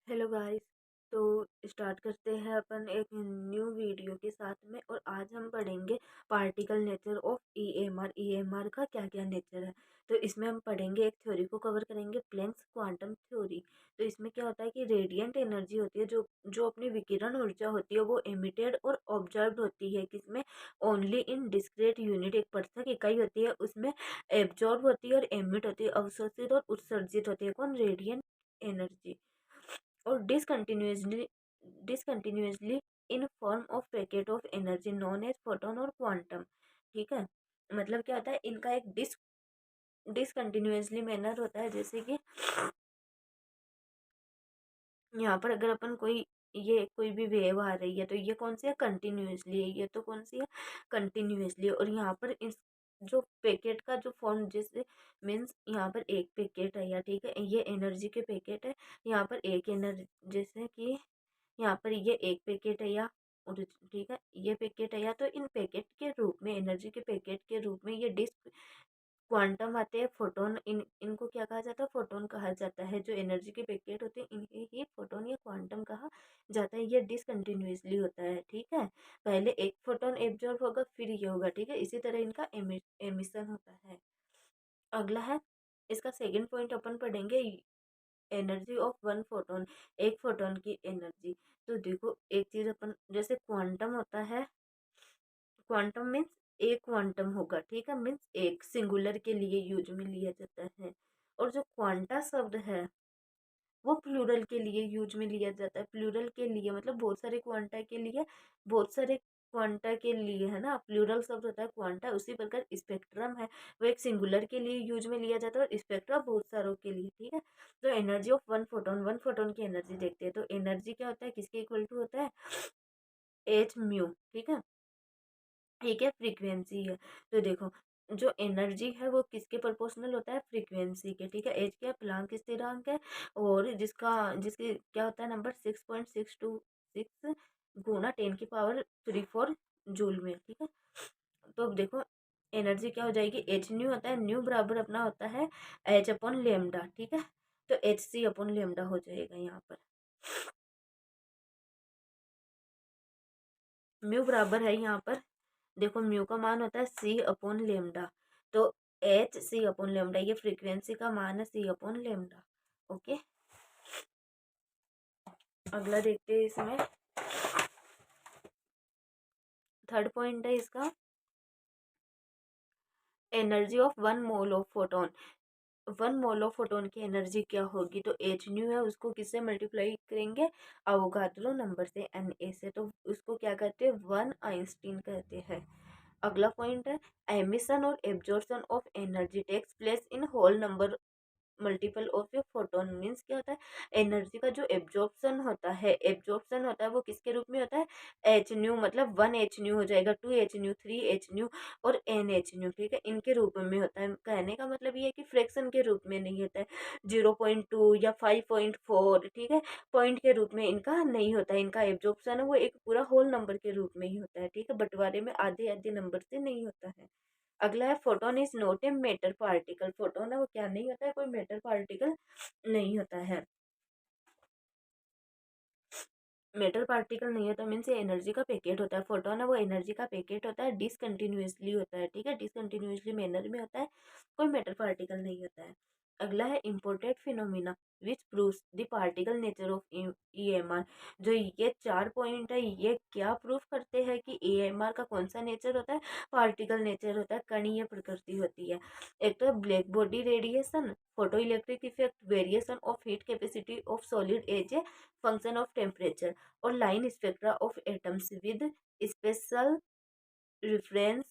Hello guys. तो start करते हैं अपन एक न्यू वीडियो के साथ में। और आज हम पढ़ेंगे particle nature of EMR. EMR का क्या क्या नेचर है। तो इसमें हम पढ़ेंगे, एक थ्योरी को कवर करेंगे, प्लैंक्स क्वांटम थ्योरी। तो इसमें क्या होता है कि रेडिएंट एनर्जी होती है, जो जो अपनी विकिरण ऊर्जा होती है वो एमिटेड और ऑब्जर्व होती है। किसमें? ओनली इन डिस्क्रीट यूनिट, एक पृथक इकाई होती है उसमें एब्जॉर्ब होती है और एमिट होती है, अवशोषित और उत्सर्जित होती है। कौन? Radiant energy. और discontinuously in form of packet of energy known as photon और क्वांटम। ठीक है। मतलब क्या होता है, इनका एक डिसकंटिन्यूसली मैनर होता है। जैसे कि यहाँ पर अगर अपन ये कोई भी वेव आ रही है तो ये कौन सी है? कंटिन्यूसली है। ये तो कौन सी है? कंटिन्यूसली। और यहाँ पर इस जो पैकेट का जो फॉर्म, जैसे मीन्स यहाँ पर एक पैकेट है, या ठीक है ये एनर्जी के पैकेट है। यहाँ पर एक एनर्जी, जैसे कि यहाँ पर ये एक पैकेट है या, और ठीक है ये पैकेट है या, तो इन पैकेट के रूप में, एनर्जी के पैकेट के रूप में ये डिस्क क्वांटम आते हैं। फोटोन, इनको क्या कहा जाता है? फोटोन कहा जाता है। जो एनर्जी के पैकेट होते हैं इन्हें ही फोटोन या क्वांटम कहा जाता है। ये डिसकंटिन्यूसली होता है। ठीक है। पहले एक फोटोन एब्जॉर्ब होगा, फिर ये होगा। ठीक है। इसी तरह इनका एमिशन होता है। अगला है, इसका सेकंड पॉइंट अपन पढ़ेंगे, एनर्जी ऑफ वन फोटोन। एक फोटोन की एनर्जी। तो देखो, एक चीज अपन, जैसे क्वांटम होता है, क्वांटम मीन्स एक क्वांटम होगा। ठीक है। मीन्स एक सिंगुलर के लिए यूज में लिया जाता है। और जो क्वांटा शब्द है वो प्लूरल के लिए यूज में लिया जाता है। प्लूरल के लिए मतलब बहुत सारे क्वांटा के लिए, बहुत सारे क्वांटा के लिए, है ना। प्लूरल शब्द होता है क्वांटा। उसी प्रकार स्पेक्ट्रम है, वो एक सिंगुलर के लिए यूज में लिया जाता है और स्पेक्ट्रम बहुत सारों के लिए। ठीक है। तो एनर्जी ऑफ वन फोटोन की एनर्जी देखते हैं। तो एनर्जी क्या होता है, किसके इक्वल टू होता है? H mu. ठीक है। ठीक है, फ्रीक्वेंसी है। तो देखो, जो एनर्जी है वो किसके प्रोपोर्शनल होता है? फ्रीक्वेंसी के। ठीक है। एच क्या? प्लांक स्थिरांक है। और जिसके क्या होता है नंबर? 6.626 गुना 10⁻³ जूल में। ठीक है। तो अब देखो, एनर्जी क्या हो जाएगी? एच न्यू होता है। न्यू बराबर अपना होता है एच अपॉन लेमडा। ठीक है। तो एच सी अपॉन लेमडा हो जाएगा यहाँ पर। म्यू बराबर है यहाँ पर, देखो म्यू का मान होता है सी अपॉन लेमडा। तो एच सी अपॉन लेमडा, ये फ्रीक्वेंसी का मान है सी अपॉन लेमडा। ओके। अगला देखते हैं इसमें, थर्ड पॉइंट है इसका, energy of one mole of photon. One mole of photon की एनर्जी क्या होगी? तो एच न्यू है, उसको किससे मल्टीप्लाई करेंगे? अवोगाद्रो नंबर से, एन ए से। तो उसको क्या कहते हैं? वन आइंस्टीन कहते हैं। अगला पॉइंट है, एमिशन और absorption of energy takes place in whole number multiple of a photon. Means क्या होता है? एनर्जी का जो एब्जॉर्प्शन होता है वो किसके रूप में होता है? H nu. मतलब वन एच न्यू हो जाएगा, two h nu, three h nu और एन एच न्यू। ठीक है। इनके रूप में होता है। कहने का मतलब ये है कि फ्रैक्शन के रूप में नहीं होता है, 0.2 या 5.4। ठीक है। पॉइंट के रूप में इनका नहीं होता है। इनका एब्जॉर्प्शन है वो एक पूरा होल नंबर के रूप में ही होता है। ठीक है। बंटवारे में आधे आधे नंबर से नहीं होता है। अगला है, photon is not a matter particle. Photon है वो क्या नहीं होता है? कोई मैटर पार्टिकल नहीं होता है। मेटल पार्टिकल नहीं होता मीन्स ये एनर्जी का पैकेट होता है। फोटोन है वो एनर्जी का पैकेट होता है, डिसकंटिन्यूसली होता है। ठीक है। डिसकंटिन्यूसली मैनर में होता है, कोई मेटल पार्टिकल नहीं होता है। अगला है, imported phenomena which proves the particle nature of EMR. जो ये चार पॉइंट है, ये क्या प्रूफ करते हैं कि ईएमआर का कौन सा नेचर होता है? पार्टिकल नेचर होता है, कणीय प्रकृति होती है। एक तो black body radiation, photoelectric effect, variation of heat capacity of solid as a function of temperature, और line spectra of atoms with special reference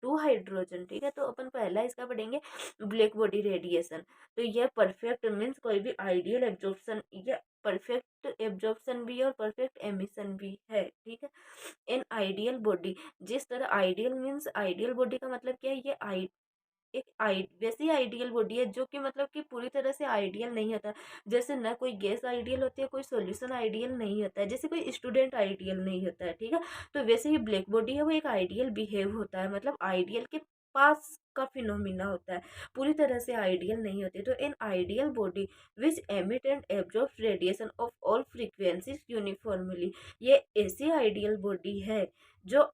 to hydrogen. ठीक है। तो अपन पहला इसका पढ़ेंगे, ब्लैक बॉडी रेडिएशन। तो ये परफेक्ट मीन्स कोई भी आइडियल एब्जॉर्प्शन, ये परफेक्ट एब्जॉर्प्शन भी है और परफेक्ट एमिशन भी है। ठीक है। इन आइडियल बॉडी, जिस तरह आइडियल मीन्स, आइडियल बॉडी का मतलब क्या है? ये एक वैसी आइडियल बॉडी है जो कि मतलब कि पूरी तरह से आइडियल नहीं होता। जैसे ना कोई गैस आइडियल होती है, कोई सॉल्यूशन आइडियल नहीं होता है, जैसे कोई स्टूडेंट आइडियल नहीं होता है। ठीक है। तो वैसे ही ब्लैक बॉडी है वो एक आइडियल बिहेव होता है, मतलब आइडियल के पास का फिनोमिना होता है, पूरी तरह से आइडियल नहीं होती। तो an ideal body which emit and absorb radiation of all frequencies uniformly, ये ऐसी आइडियल बॉडी है जो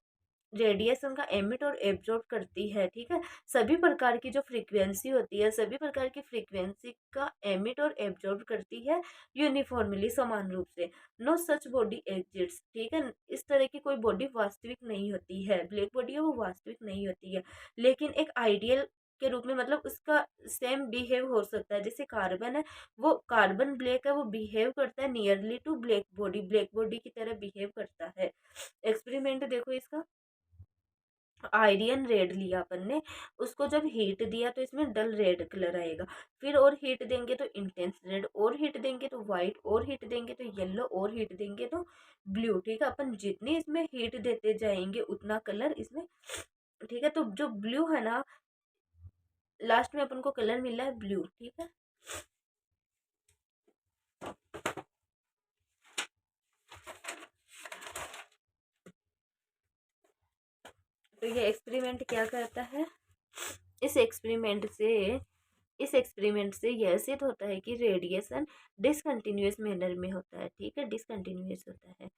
रेडिएशन का एमिट और एब्जॉर्ब करती है, ठीक है। सभी प्रकार की जो फ्रीक्वेंसी होती है, सभी प्रकार की फ्रीक्वेंसी का एमिट और एब्जॉर्ब करती है यूनिफॉर्मली, समान रूप से। नो सच बॉडी एग्जिस्ट, ठीक है। इस तरह की कोई बॉडी वास्तविक नहीं होती है, ब्लैक बॉडी है वो वास्तविक नहीं होती है, लेकिन एक आइडियल के रूप में, मतलब उसका सेम बिहेव हो सकता है। जैसे कार्बन है, वो कार्बन ब्लैक है, वो बिहेव करता है नियरली टू ब्लैक बॉडी की तरह बिहेव करता है। एक्सपेरिमेंट देखो इसका। आयरन रेड लिया अपन ने, उसको जब हीट दिया तो इसमें डल रेड कलर आएगा। फिर और हीट देंगे तो इंटेंस रेड, और हीट देंगे तो वाइट, और हीट देंगे तो येलो, और हीट देंगे तो ब्लू, ठीक है। अपन जितनी इसमें हीट देते जाएंगे उतना कलर इसमें, ठीक है। तो जो ब्लू है ना, लास्ट में अपन को कलर मिला है ब्लू, ठीक है। तो ये एक्सपेरिमेंट क्या करता है, इस एक्सपेरिमेंट से इस एक्सपेरिमेंट से यह सिद्ध होता है कि रेडिएशन डिसकंटिन्यूअस मैनर में होता है, ठीक है, डिसकंटिन्यूअस होता है,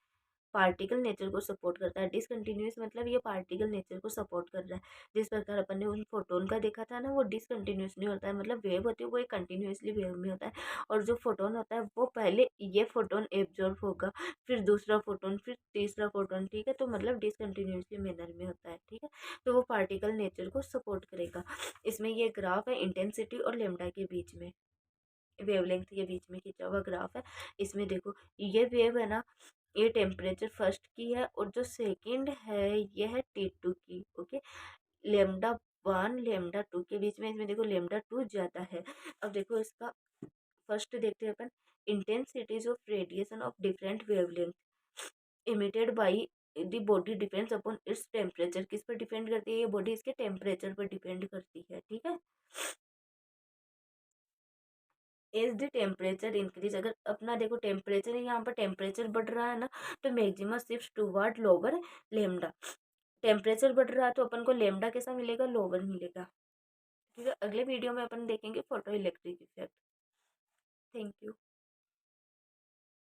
पार्टिकल नेचर को सपोर्ट करता है। डिसकंटिन्यूअस मतलब ये पार्टिकल नेचर को सपोर्ट कर रहा है। जिस प्रकार अपन ने उन फोटोन का देखा था ना, वो डिसकंटिन्यूअस नहीं होता है, मतलब वेव होती है वो एक कंटिन्यूअसली वेव में होता है। और जो फोटोन होता है वो पहले ये फोटोन एब्जॉर्ब होगा, फिर दूसरा फोटोन, फिर तीसरा फोटोन, ठीक है। तो मतलब डिसकंटिन्यूअसली मैनर में होता है, ठीक है। तो वो पार्टिकल नेचर को सपोर्ट करेगा। इसमें ये ग्राफ है इंटेंसिटी और लेमडा के बीच में, वेवलेंथ के बीच में खींचा हुआ ग्राफ है। इसमें देखो ये वेव है ना, ये टेम्परेचर फर्स्ट की है, और जो सेकंड है ये है T2 की, okay. Lambda one lambda two के बीच में, इसमें देखो लेमडा टू ज्यादा है। अब देखो इसका फर्स्ट देखते हैं अपन, intensities of radiation of different wavelength emitted by the body depends upon its temperature. किस पर डिपेंड करती है ये बॉडी, इसके टेम्परेचर पर डिपेंड करती है, ठीक है। एज द टेम्परेचर इंक्रीज, अगर अपना देखो टेम्परेचर है, यहाँ पर टेम्परेचर बढ़ रहा है ना, तो maximum shift toward lower lambda. Temperature बढ़ रहा है तो अपन को लेमडा कैसा मिलेगा, लोअर मिलेगा, ठीक है। अगले वीडियो में अपन देखेंगे photo electric effect. Thank you.